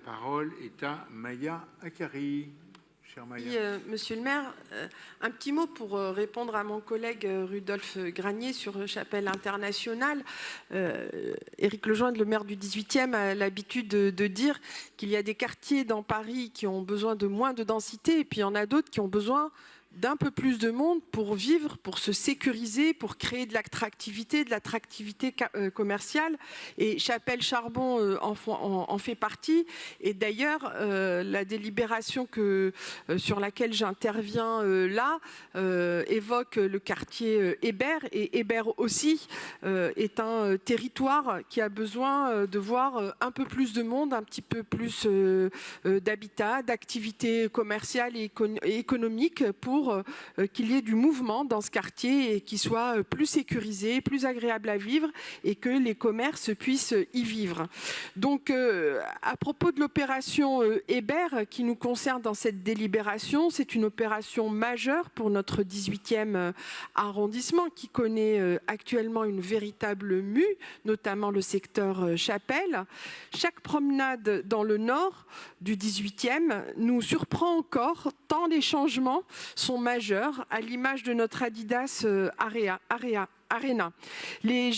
parole est à Maya Akari. Cher Maya. Oui, monsieur le maire, un petit mot pour répondre à mon collègue Rudolph Granier sur Chapelle Internationale. Éric Lejoindre, le maire du 18e, a l'habitude de dire qu'il y a des quartiers dans Paris qui ont besoin de moins de densité et puis il y en a d'autres qui ont besoin d'un peu plus de monde pour vivre, pour se sécuriser, pour créer de l'attractivité commerciale. Et Chapelle-Charbon en fait partie. Et d'ailleurs, la délibération sur laquelle j'interviens là évoque le quartier Hébert. Et Hébert aussi est un territoire qui a besoin de voir un peu plus de monde, un petit peu plus d'habitat, d'activités commerciales et économiques pour qu'il y ait du mouvement dans ce quartier et qu'il soit plus sécurisé, plus agréable à vivre et que les commerces puissent y vivre. Donc, à propos de l'opération Hébert qui nous concerne dans cette délibération, c'est une opération majeure pour notre 18e arrondissement qui connaît actuellement une véritable mue, notamment le secteur Chapelle. Chaque promenade dans le nord du 18e nous surprend encore tant les changements sont majeurs, à l'image de notre Adidas Arena. Les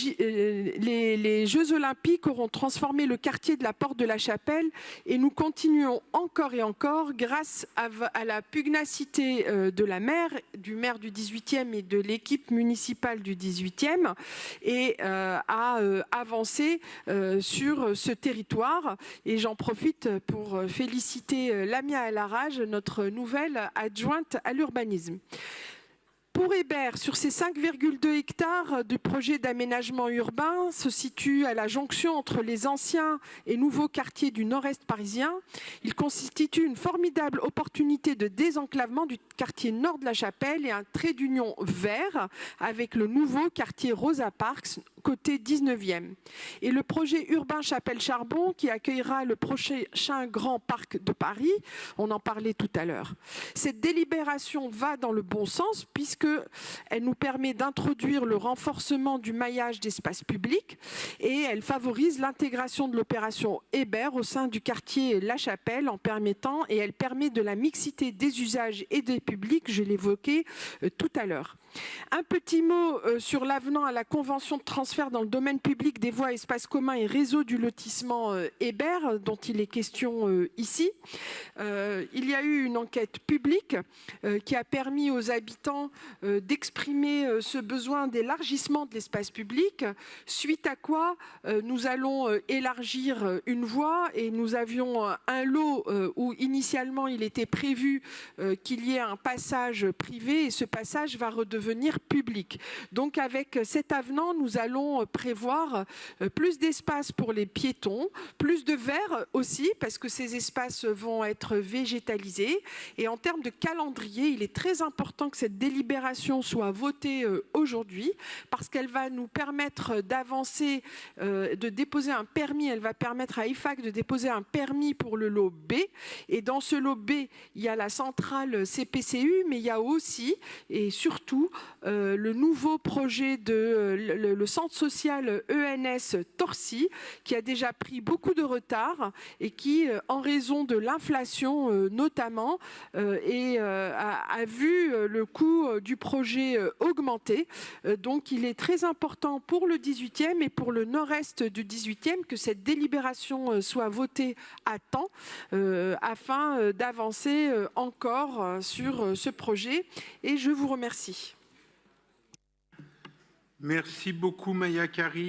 Jeux Olympiques auront transformé le quartier de la Porte de la Chapelle et nous continuons encore et encore, grâce à la pugnacité du maire du 18e et de l'équipe municipale du 18e, et à avancer sur ce territoire. Et j'en profite pour féliciter Lamia El Harraj, notre nouvelle adjointe à l'urbanisme. Pour Hébert, sur ces 5,2 hectares du projet d'aménagement urbain se situe à la jonction entre les anciens et nouveaux quartiers du nord-est parisien. Il constitue une formidable opportunité de désenclavement du quartier nord de la Chapelle et un trait d'union vert avec le nouveau quartier Rosa Parks, côté 19e. Et le projet urbain Chapelle-Charbon qui accueillera le prochain grand parc de Paris, on en parlait tout à l'heure. Cette délibération va dans le bon sens puisqu'elle nous permet d'introduire le renforcement du maillage d'espaces publics et elle favorise l'intégration de l'opération Hébert au sein du quartier La Chapelle et elle permet de la mixité des usages et des publics, je l'évoquais tout à l'heure. Un petit mot sur l'avenant à la convention de transfert dans le domaine public des voies, espaces communs et réseaux du lotissement Hébert, dont il est question ici. Il y a eu une enquête publique qui a permis aux habitants d'exprimer ce besoin d'élargissement de l'espace public, suite à quoi nous allons élargir une voie et nous avions un lot où initialement il était prévu qu'il y ait un passage privé et ce passage va redevenir public. Donc avec cet avenant, nous allons prévoir plus d'espace pour les piétons, plus de verre aussi, parce que ces espaces vont être végétalisés. Et en termes de calendrier, il est très important que cette délibération soit votée aujourd'hui, parce qu'elle va nous permettre d'avancer, de déposer un permis. Elle va permettre à IFAC de déposer un permis pour le lot B. Et dans ce lot B, il y a la centrale CPCU, mais il y a aussi et surtout le nouveau projet le centre social ENS Torcy, qui a déjà pris beaucoup de retard et qui, en raison de l'inflation notamment, a vu le coût du projet augmenter. Donc il est très important pour le 18e et pour le nord-est du 18e que cette délibération soit votée à temps afin d'avancer encore sur ce projet. Et je vous remercie. Merci beaucoup Maya Akari.